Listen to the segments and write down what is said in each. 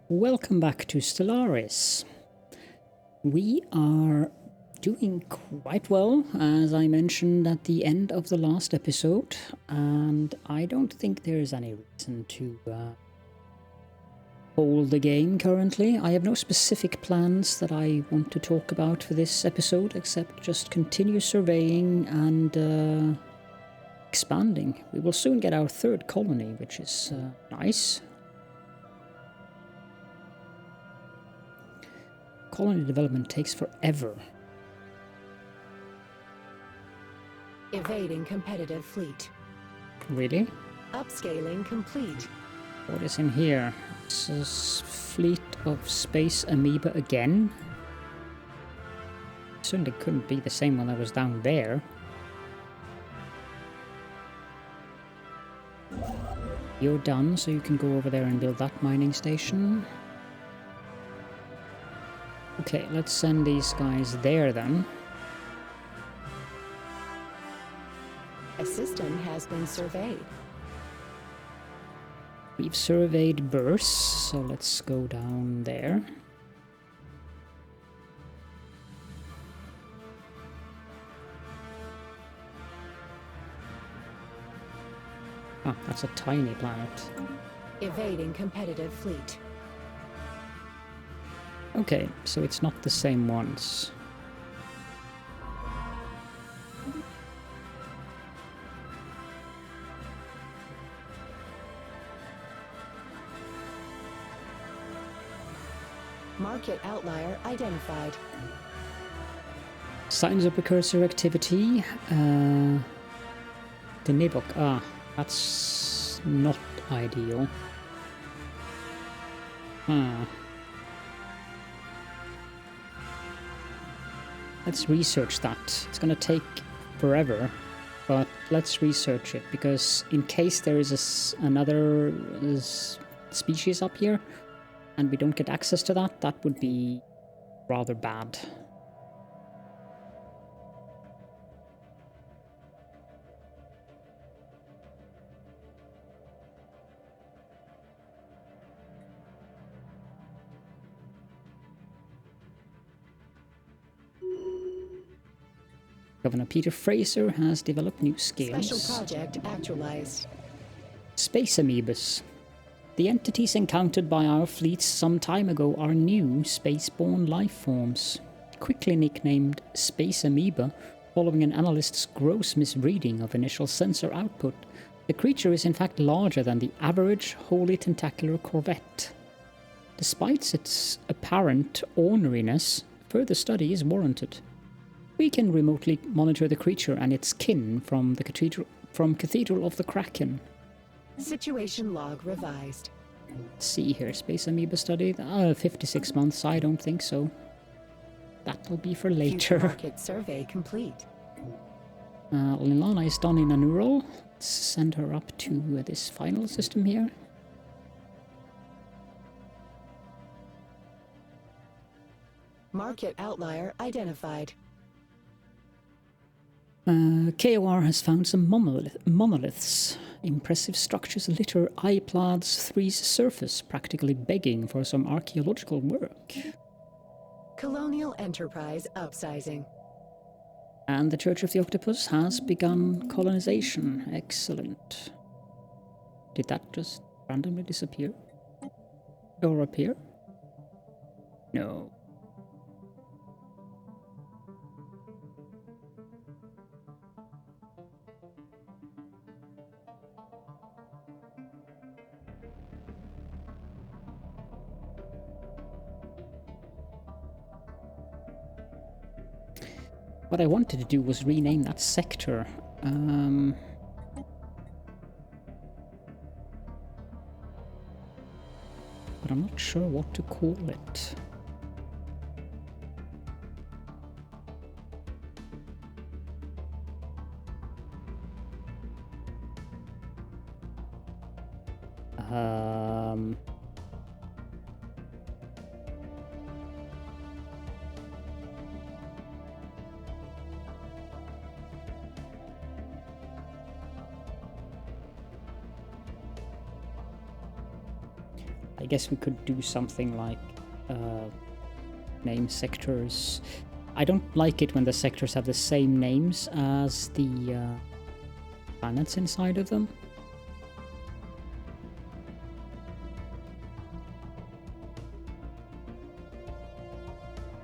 Welcome back to Stellaris. We are doing quite well, as I mentioned at the end of the last episode, and I don't think there is any reason to hold the game currently. I have no specific plans that I want to talk about for this episode, except just continue surveying and expanding. We will soon get our third colony, which is nice. Colony development takes forever. Evading competitive fleet. Really? Upscaling complete. What is in here? This is fleet of space amoeba again. Certainly couldn't be the same one that was down there. You're done, so you can go over there and build that mining station. Okay, let's send these guys there then. A system has been surveyed. We've surveyed bursts, so let's go down there. Ah, that's a tiny planet. Evading competitive fleet. Okay, so it's not the same ones. Market outlier identified. Signs of precursor activity. The Nibok. Ah, that's not ideal. Let's research that. It's gonna take forever, but let's research it, because in case there is another species up here and we don't get access to that, that would be rather bad. Governor Peter Fraser has developed new skills. Special project actualized. Space amoebas. The entities encountered by our fleets some time ago are new spaceborne life forms, quickly nicknamed Space Amoeba, following an analyst's gross misreading of initial sensor output. The creature is in fact larger than the average wholly tentacular corvette. Despite its apparent orneriness, further study is warranted. We can remotely monitor the creature and its kin from the Cathedral of the Kraken. Situation log revised. Let's see here, Space Amoeba study. 56 months, I don't think so. That'll be for later. Market survey complete. Lilana is done in a neural. Let's send her up to this final system here. Market outlier identified. KOR has found some monoliths. Impressive structures litter Iplad's 3's surface, practically begging for some archaeological work. Colonial enterprise upsizing. And the Church of the Octopus has begun colonization. Excellent. Did that just randomly disappear? Or appear? No. What I wanted to do was rename that sector. But I'm not sure what to call it. I I guess we could do something like name sectors. I don't like it when the sectors have the same names as the planets inside of them.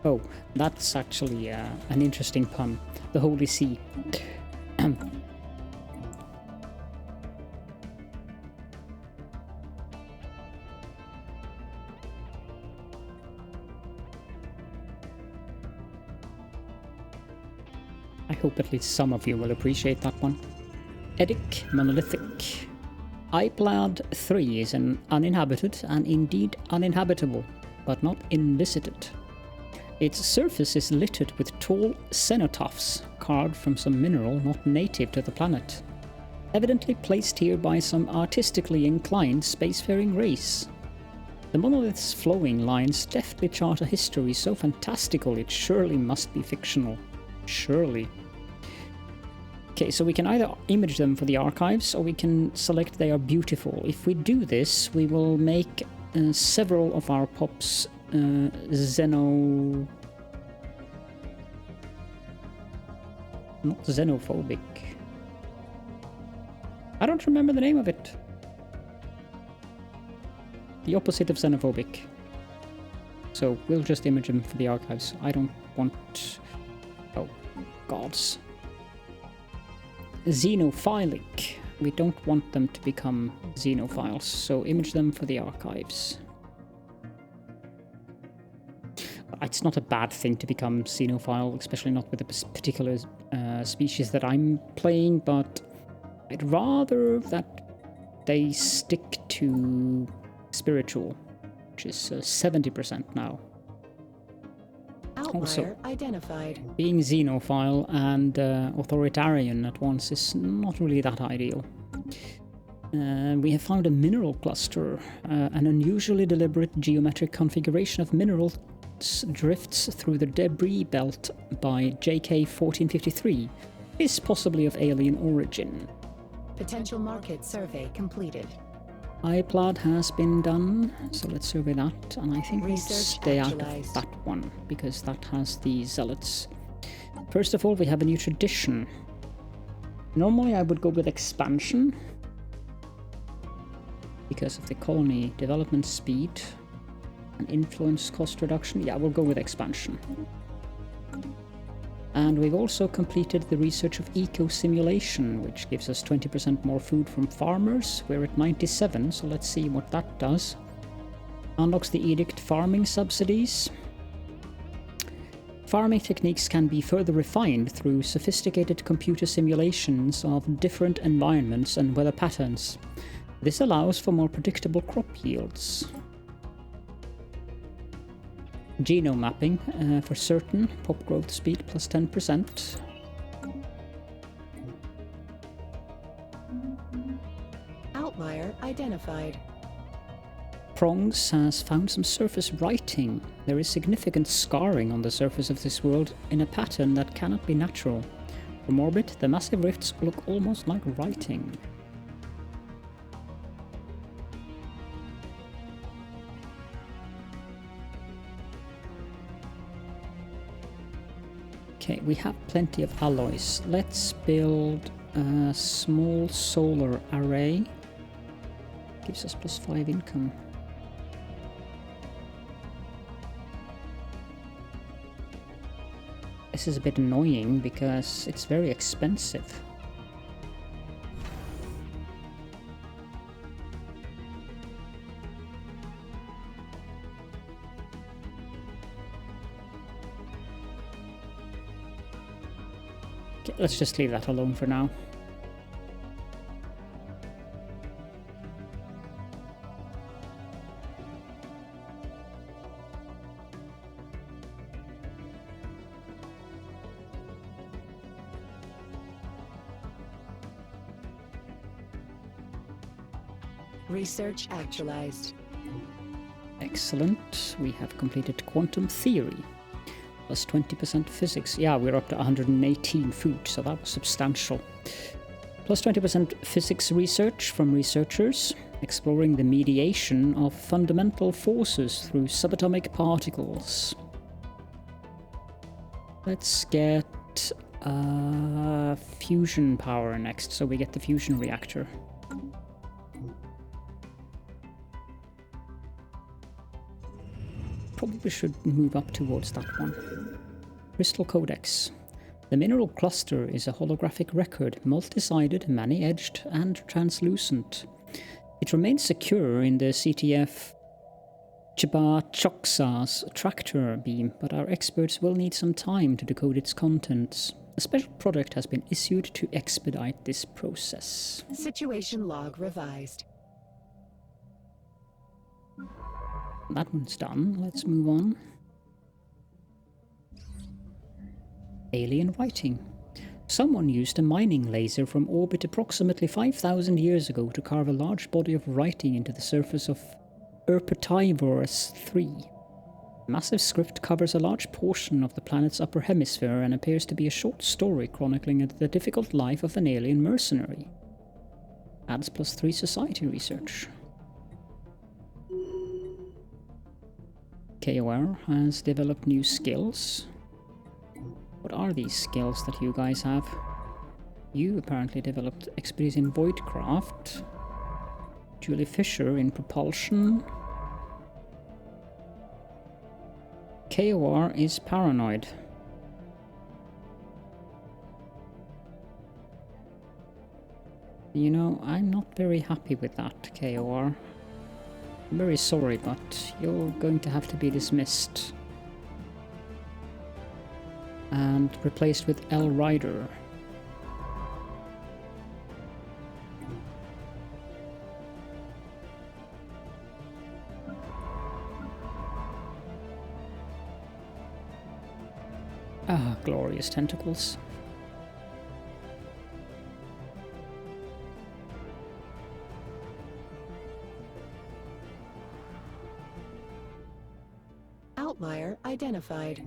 Oh, that's actually an interesting pun. The Holy See. I hope at least some of you will appreciate that one. Edic Monolithic. Iplad 3 is an uninhabited and indeed uninhabitable, but not invisited. Its surface is littered with tall cenotaphs carved from some mineral not native to the planet, evidently placed here by some artistically inclined spacefaring race. The monolith's flowing lines deftly chart a history so fantastical it surely must be fictional. Surely. Okay, so we can either image them for the archives, or we can select they are beautiful. If we do this, we will make several of our pops not xenophobic. I don't remember the name of it. The opposite of xenophobic. So we'll just image them for the archives. I don't want... Oh, gods. Xenophilic. We don't want them to become xenophiles, so image them for the archives. It's not a bad thing to become xenophile, especially not with a particular species that I'm playing, but I'd rather that they stick to spiritual, which is 70% now. Outlier also, identified. Being xenophile and authoritarian at once is not really that ideal. We have found a mineral cluster, an unusually deliberate geometric configuration of minerals drifts through the debris belt by JK 1453, is possibly of alien origin. Potential market survey completed. iPlad has been done, so let's survey that, and I think we'll stay out of that one, because that has the zealots. First of all, we have a new tradition. Normally I would go with expansion, because of the colony development speed and influence cost reduction. Yeah, we'll go with expansion. And we've also completed the research of eco-simulation, which gives us 20% more food from farmers. We're at 97, so let's see what that does. Unlocks the edict farming subsidies. Farming techniques can be further refined through sophisticated computer simulations of different environments and weather patterns. This allows for more predictable crop yields. Genome mapping for certain, pop growth speed plus 10%. Outlier identified. Prongs has found some surface writing. There is significant scarring on the surface of this world in a pattern that cannot be natural. From orbit, the massive rifts look almost like writing. Okay, we have plenty of alloys. Let's build a small solar array. Gives us +5 income. This is a bit annoying because it's very expensive. Okay, let's just leave that alone for now. Research actualized. Excellent. We have completed quantum theory. Plus 20% physics. Yeah, we're up to 118 food, so that was substantial. Plus 20% physics research from researchers. exploring the mediation of fundamental forces through subatomic particles. Let's get fusion power next, so we get the fusion reactor. Probably should move up towards that one. Crystal Codex. The mineral cluster is a holographic record, multi-sided, many-edged, and translucent. It remains secure in the CTF Chba-Choksa's tractor beam, but our experts will need some time to decode its contents. A special product has been issued to expedite this process. Situation log revised. That one's done. Let's move on. Alien writing. Someone used a mining laser from orbit approximately 5,000 years ago to carve a large body of writing into the surface of EP3. The massive script covers a large portion of the planet's upper hemisphere and appears to be a short story chronicling the difficult life of an alien mercenary. Adds +3 society research. KOR has developed new skills. What are these skills that you guys have? You apparently developed expertise in voidcraft. Julie Fisher in propulsion. KOR is paranoid. You know, I'm not very happy with that, KOR. I'm very sorry, but you're going to have to be dismissed. And replaced with L. Ryder. Ah, glorious tentacles. Outlier identified.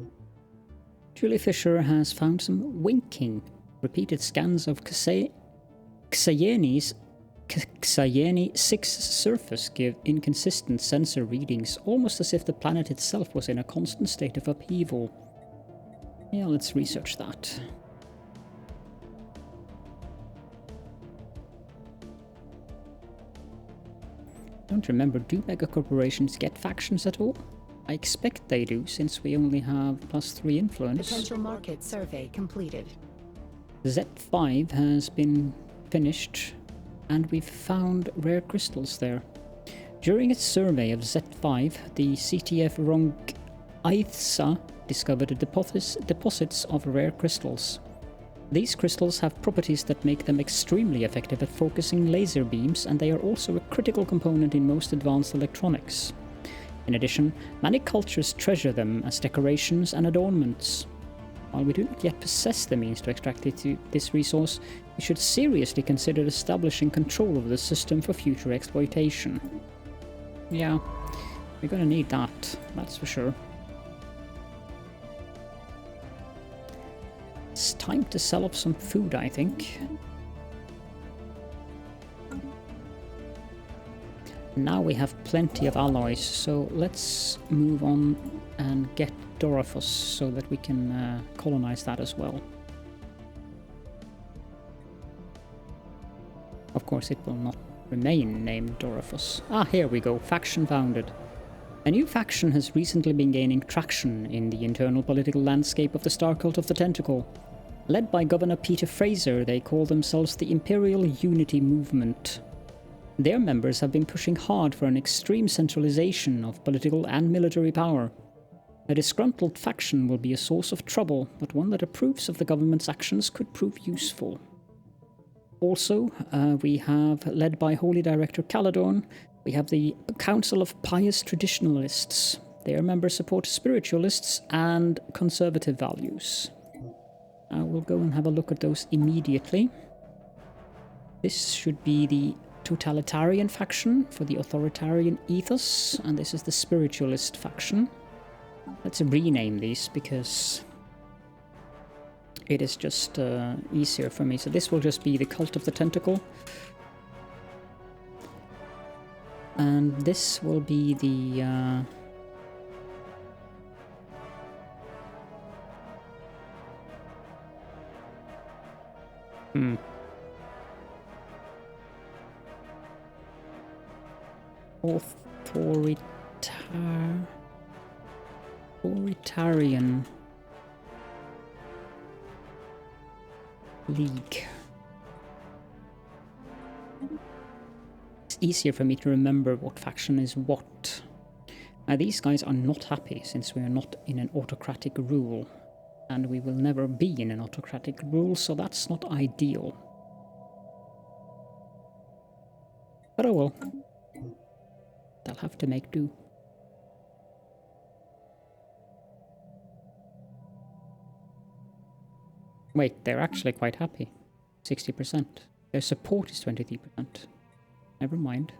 Julie Fisher has found some winking. Repeated scans of Xayeni 6 surface give inconsistent sensor readings, almost as if the planet itself was in a constant state of upheaval. Yeah, let's research that. Don't remember, do megacorporations get factions at all? I expect they do, since we only have +3 influence. Potential market survey completed. Z5 has been finished, and we've found rare crystals there. During its survey of Z5, the CTF Rong-Aithsa discovered deposits of rare crystals. These crystals have properties that make them extremely effective at focusing laser beams, and they are also a critical component in most advanced electronics. In addition, many cultures treasure them as decorations and adornments. While we do not yet possess the means to extract this resource, we should seriously consider establishing control of the system for future exploitation. Yeah, we're gonna need that, that's for sure. It's time to sell off some food, I think. Now we have plenty of alloys, so let's move on and get Dorophos so that we can colonize that as well. Of course, it will not remain named Dorophos. Ah, here we go, faction founded. A new faction has recently been gaining traction in the internal political landscape of the Star Cult of the Tentacle. Led by Governor Peter Fraser, they call themselves the Imperial Unity Movement. Their members have been pushing hard for an extreme centralization of political and military power. A disgruntled faction will be a source of trouble, but one that approves of the government's actions could prove useful. Also, we have, led by Holy Director Caledorn, we have the Council of Pious Traditionalists. Their members support spiritualists and conservative values. I will go and have a look at those immediately. This should be the Totalitarian faction for the authoritarian ethos, and this is the spiritualist faction. Let's rename these because it is just easier for me. So this will just be the Cult of the Tentacle. And this will be the... Authoritarian League. It's easier for me to remember what faction is what. Now these guys are not happy since we are not in an autocratic rule. And we will never be in an autocratic rule, so that's not ideal. But oh well. They'll have to make do. Wait, they're actually quite happy. 60%. Their support is 23%. Never mind.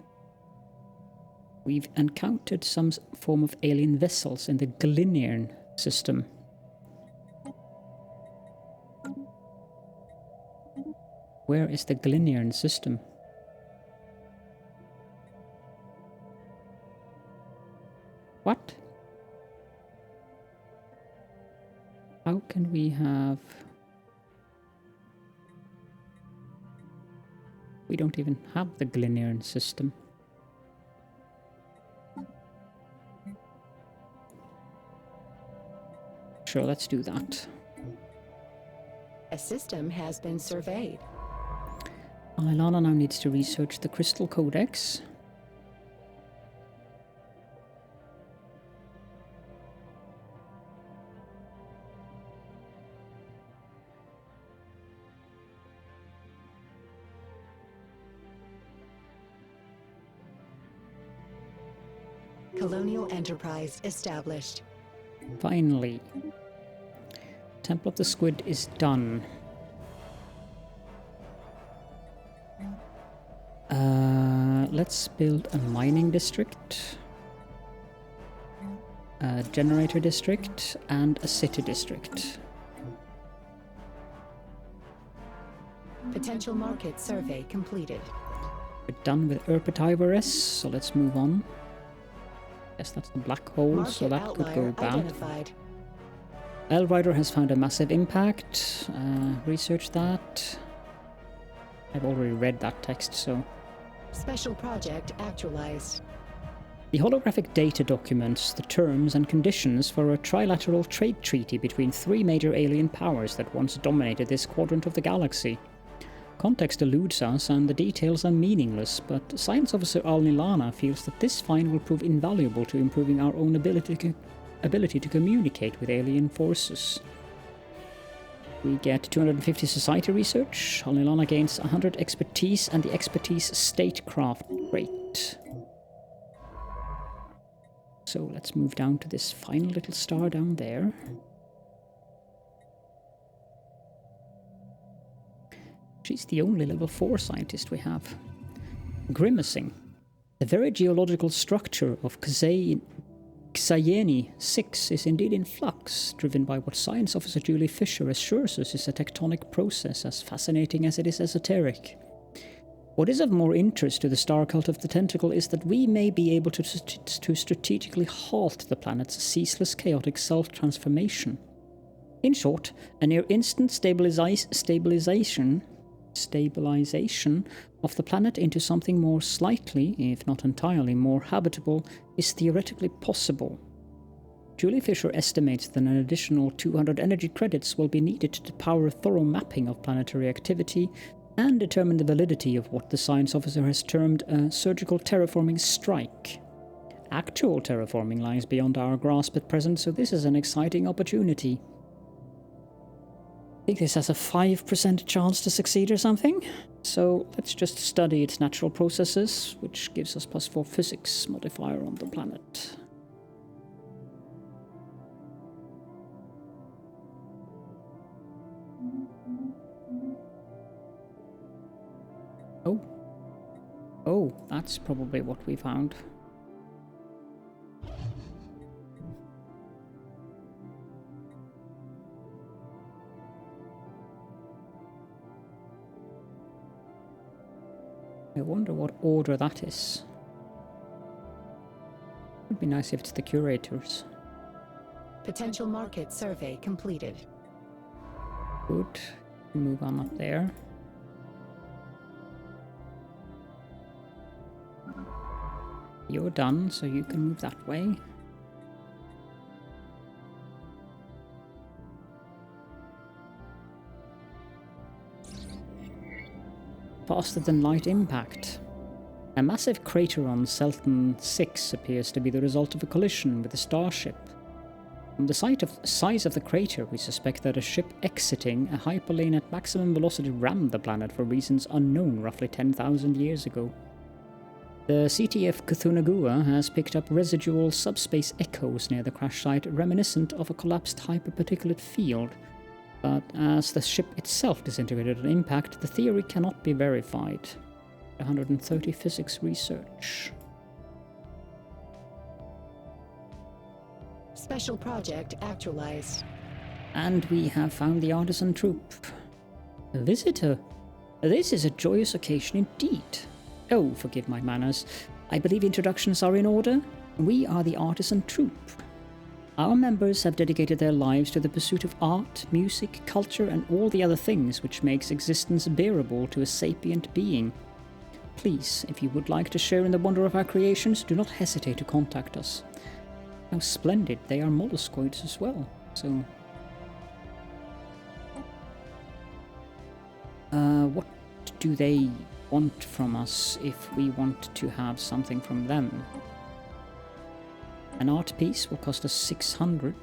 We've encountered some form of alien vessels in the Galinian system. Where is the Galinian system? What? How can we have... We don't even have the Galinian system. Sure, let's do that. A system has been surveyed. Ilana now needs to research the Crystal Codex. Colonial enterprise established. Finally. Temple of the Squid is done. Let's build a mining district, a generator district, and a city district. Potential market survey completed. We're done with Herpetivorous, so let's move on. Yes, that's the black hole, Market so that could go bad. identified. Elrider has found a massive impact. Research that. I've already read that text, so... Special project actualized. The holographic data documents the terms and conditions for a trilateral trade treaty between three major alien powers that once dominated this quadrant of the galaxy. Context eludes us and the details are meaningless, but Science Officer Alnilana feels that this find will prove invaluable to improving our own ability to communicate with alien forces. We get 250 society research. Alnilana gains 100 expertise and the expertise statecraft trait. So let's move down to this final little star down there. She's the only level 4 scientist we have. Grimacing. The very geological structure of Xayeni 6 is indeed in flux, driven by what Science Officer Julie Fisher assures us is a tectonic process as fascinating as it is esoteric. What is of more interest to the star cult of the Tentacle is that we may be able to strategically halt the planet's ceaseless chaotic self-transformation. In short, a near-instant stabilization of the planet into something more slightly, if not entirely, more habitable is theoretically possible. Julie Fisher estimates that an additional 200 energy credits will be needed to power a thorough mapping of planetary activity and determine the validity of what the science officer has termed a surgical terraforming strike. Actual terraforming lies beyond our grasp at present, so this is an exciting opportunity. I think this has a 5% chance to succeed or something. So let's just study its natural processes, which gives us +4 physics modifier on the planet. Oh, that's probably what we found. I wonder what order that is. Would be nice if it's the curators. Potential market survey completed. Good. Move on up there. You're done, so you can move that way. Faster than light impact. A massive crater on Celton 6 appears to be the result of a collision with a starship. From the size of the crater, we suspect that a ship exiting a hyperlane at maximum velocity rammed the planet for reasons unknown roughly 10,000 years ago. The CTF Cthulhu has picked up residual subspace echoes near the crash site reminiscent of a collapsed hyperparticulate field, but as the ship itself disintegrated on impact, the theory cannot be verified. 130 physics research. Special project actualized. And we have found the Artisan Troupe. A visitor? This is a joyous occasion indeed. Oh, forgive my manners. I believe introductions are in order. We are the Artisan Troupe. Our members have dedicated their lives to the pursuit of art, music, culture, and all the other things which makes existence bearable to a sapient being. Please, if you would like to share in the wonder of our creations, do not hesitate to contact us. How splendid, they are molluscoids as well, so... what do they want from us if we want to have something from them? An art piece will cost us 600.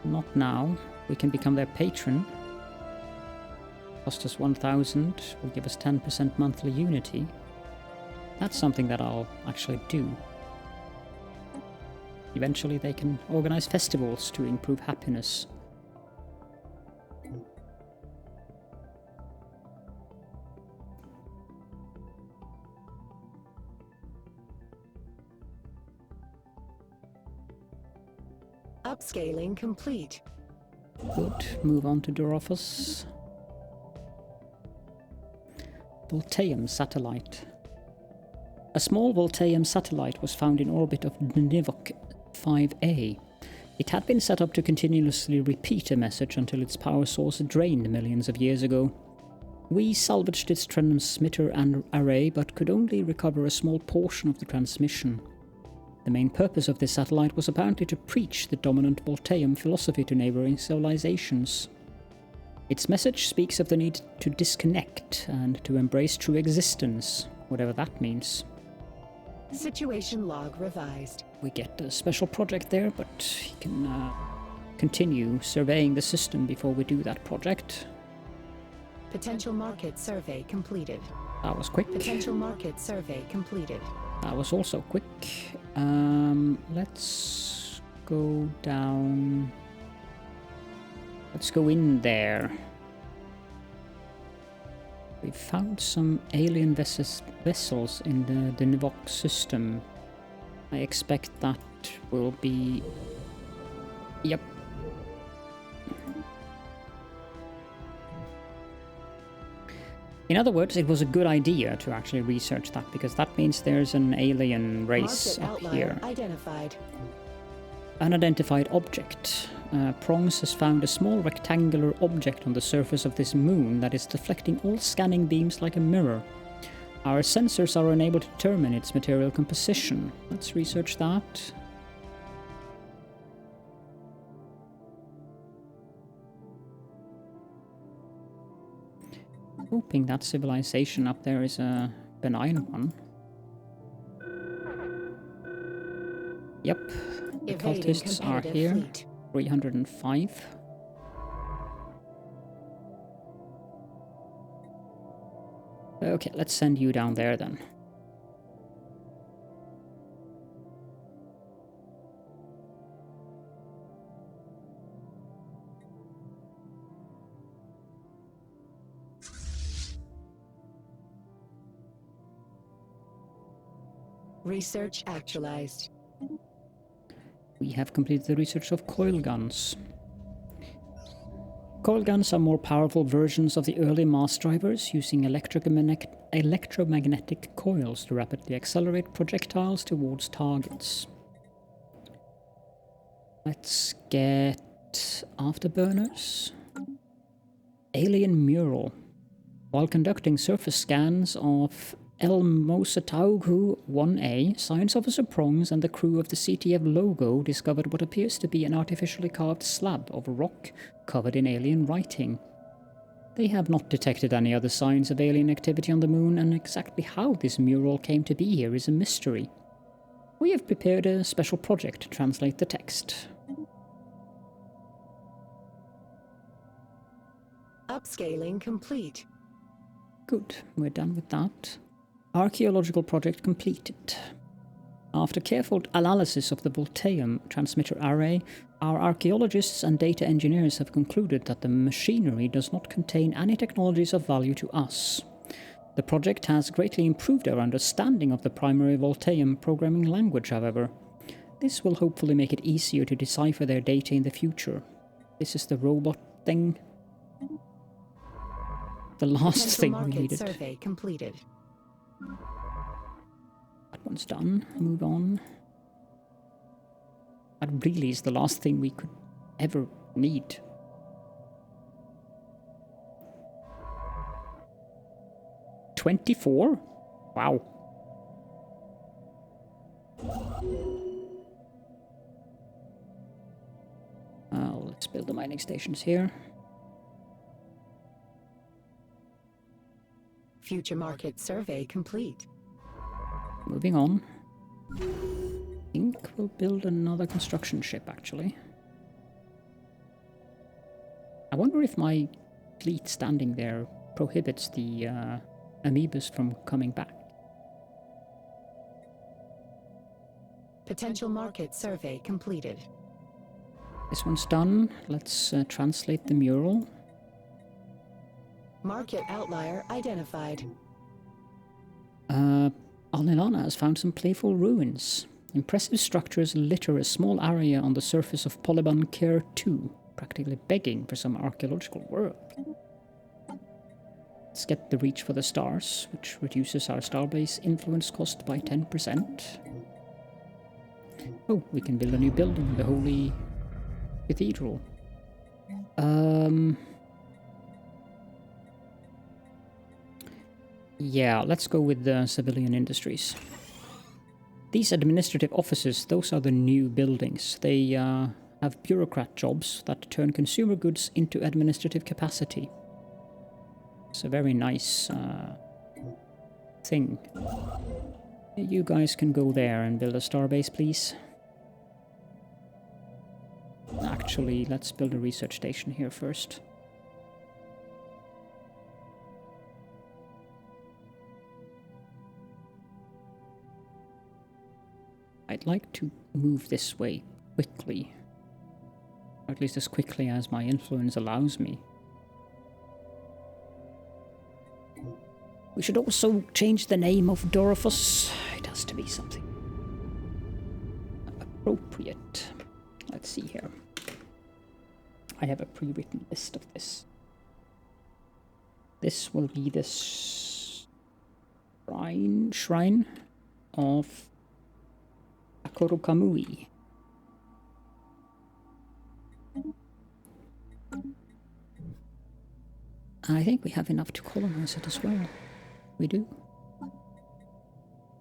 Not now. We can become their patron. Cost us 1,000, will give us 10% monthly unity. That's something that I'll actually do. Eventually they can organize festivals to improve happiness. Upscaling complete. Good. Move on to Dorophos. Vultaum satellite. A small Vultaum satellite was found in orbit of Nivok 5A. It had been set up to continuously repeat a message until its power source drained millions of years ago. We salvaged its transmitter and array, but could only recover a small portion of the transmission. The main purpose of this satellite was apparently to preach the dominant Vultaum philosophy to neighboring civilizations. Its message speaks of the need to disconnect and to embrace true existence, whatever that means. Situation log revised. We get a special project there, but he can continue surveying the system before we do that project. Potential market survey completed. That was quick. Potential market survey completed. That was also quick. Let's go down. Let's go in there. We found some alien vessels in the Nivok system. I expect that will be... Yep. In other words, it was a good idea to actually research that, because that means there's an alien race up here. Identified. Unidentified object. Prongs has found a small rectangular object on the surface of this moon that is deflecting all scanning beams like a mirror. Our sensors are unable to determine its material composition. Let's research that. Hoping that civilization up there is a benign one. Yep, the cultists are here. Fleet. 305. Okay, let's send you down there then. Research actualized. We have completed the research of coil guns. Coil guns are more powerful versions of the early mass drivers, using electromagnetic coils to rapidly accelerate projectiles towards targets. Let's get afterburners. Alien mural. While conducting surface scans of El Mosataugu 1A, Science Officer Prongs and the crew of the CTF Logo discovered what appears to be an artificially carved slab of rock covered in alien writing. They have not detected any other signs of alien activity on the moon, and exactly how this mural came to be here is a mystery. We have prepared a special project to translate the text. Upscaling complete. Good, we're done with that. Archaeological project completed. After careful analysis of the Vultaum transmitter array, our archaeologists and data engineers have concluded that the machinery does not contain any technologies of value to us. The project has greatly improved our understanding of the primary Vultaum programming language, however. This will hopefully make it easier to decipher their data in the future. This is the robot thing. The last thing we needed. Survey completed. That one's done. Move on. That really is the last thing we could ever need. $24? Wow. Let's build the mining stations here. Future market survey complete. Moving on. I think we'll build another construction ship, actually. I wonder if my fleet standing there prohibits the amoebas from coming back. Potential market survey completed. This one's done. Let's translate the mural. Market outlier identified. Alnilana has found some playful ruins. Impressive structures litter a small area on the surface of Polyban Care 2, practically begging for some archaeological work. Let's get the reach for the stars, which reduces our starbase influence cost by 10%. Oh, we can build a new building, the Holy Cathedral. Yeah, let's go with the civilian industries. These administrative offices, those are the new buildings. They have bureaucrat jobs that turn consumer goods into administrative capacity. It's a very nice thing. You guys can go there and build a starbase, please. Actually, let's build a research station here first. I'd like to move this way quickly. Or at least as quickly as my influence allows me. We should also change the name of Dorophus. It has to be something appropriate. Let's see here. I have a pre-written list of this. This will be the shrine of Akorokamui. I think we have enough to colonize it as well. We do.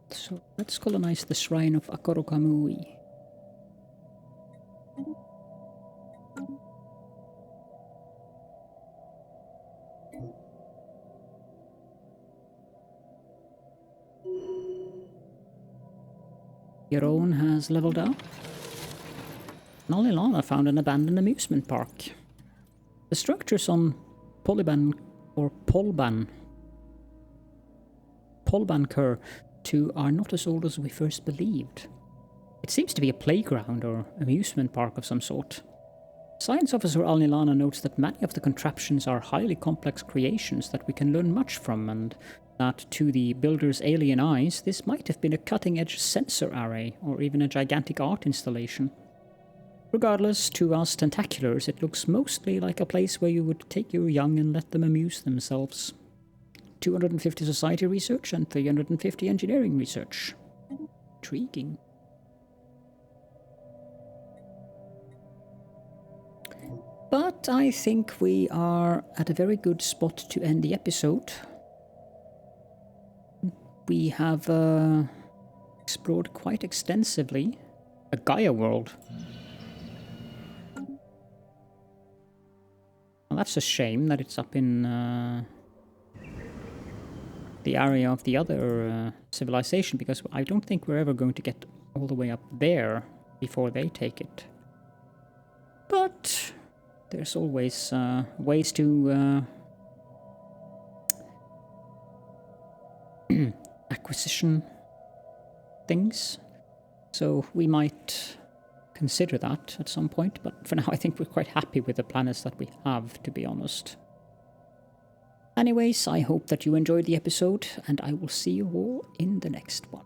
So let's colonize the shrine of Akorokamui. Your own has leveled up. Nolilana found an abandoned amusement park. The structures on Polban Kur 2 are not as old as we first believed. It seems to be a playground or amusement park of some sort. Science Officer Alnilana notes that many of the contraptions are highly complex creations that we can learn much from, and that to the builder's alien eyes, this might have been a cutting-edge sensor array or even a gigantic art installation. Regardless, to us Tentaculars, it looks mostly like a place where you would take your young and let them amuse themselves. 250 society research and 350 engineering research. Intriguing. But I think we are at a very good spot to end the episode. We have explored quite extensively a Gaia world. Well, that's a shame that it's up in the area of the other civilization, because I don't think we're ever going to get all the way up there before they take it. But there's always ways to acquisition things, so we might consider that at some point, but for now I think we're quite happy with the planets that we have, to be honest. Anyways, I hope that you enjoyed the episode, and I will see you all in the next one.